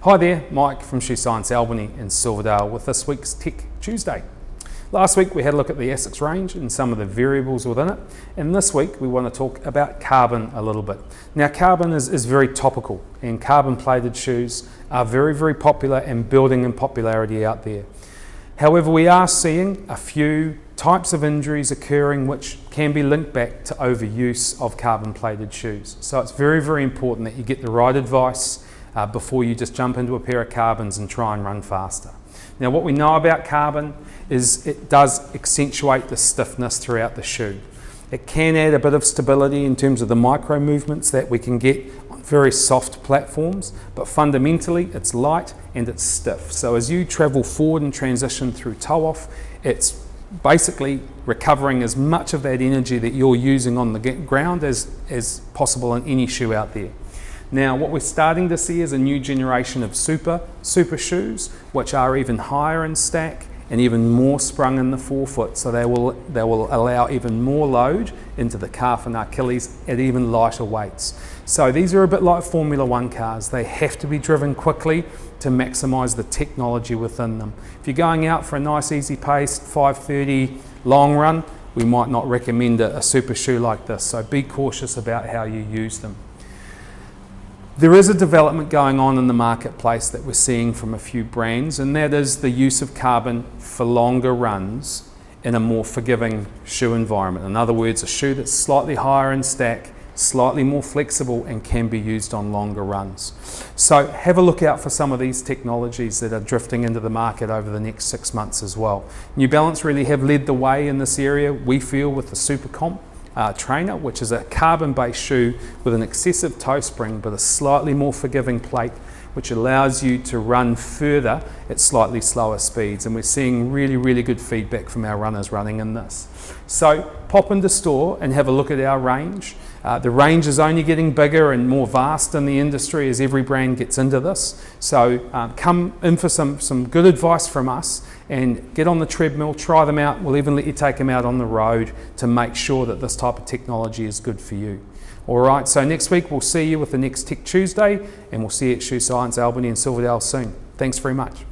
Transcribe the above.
Hi there, Mike from Shoe Science Albany in Silverdale with this week's Tech Tuesday. Last week we had a look at the ASICS range and some of the variables within it, and this week we want to talk about carbon a little bit. Now carbon is very topical, and carbon plated shoes are very popular and building in popularity out there. However, we are seeing a few types of injuries occurring which can be linked back to overuse of carbon plated shoes. So it's very important that you get the right advice before you just jump into a pair of carbons and try and run faster. Now what we know about carbon is it does accentuate the stiffness throughout the shoe. It can add a bit of stability in terms of the micro movements that we can get on very soft platforms, but fundamentally it's light and it's stiff. So as you travel forward and transition through toe off, it's basically recovering as much of that energy that you're using on the ground as possible in any shoe out there. Now what we're starting to see is a new generation of super shoes, which are even higher in stack and even more sprung in the forefoot, so they will allow even more load into the calf and Achilles at even lighter weights. So these are a bit like Formula One cars. They have to be driven quickly to maximise the technology within them. If you're going out for a nice easy pace 5:30 long run, we might not recommend a super shoe like this, so be cautious about how you use them. There is a development going on in the marketplace that we're seeing from a few brands, and that is the use of carbon for longer runs in a more forgiving shoe environment. In other words, a shoe that's slightly higher in stack, slightly more flexible, and can be used on longer runs. So have a look out for some of these technologies that are drifting into the market over the next 6 months as well. New Balance really have led the way in this area, we feel, with the Supercomp trainer, which is a carbon-based shoe with an excessive toe spring but a slightly more forgiving plate, which allows you to run further at slightly slower speeds, and we're seeing really good feedback from our runners running in this. So pop into store and have a look at our range. The range is only getting bigger and more vast in the industry as every brand gets into this. So come in for some good advice from us and get on the treadmill, try them out. We'll even let you take them out on the road to make sure that this type of technology is good for you. All right, so next week we'll see you with the next Tech Tuesday, and we'll see you at Shoe Science Albany in Silverdale soon. Thanks very much.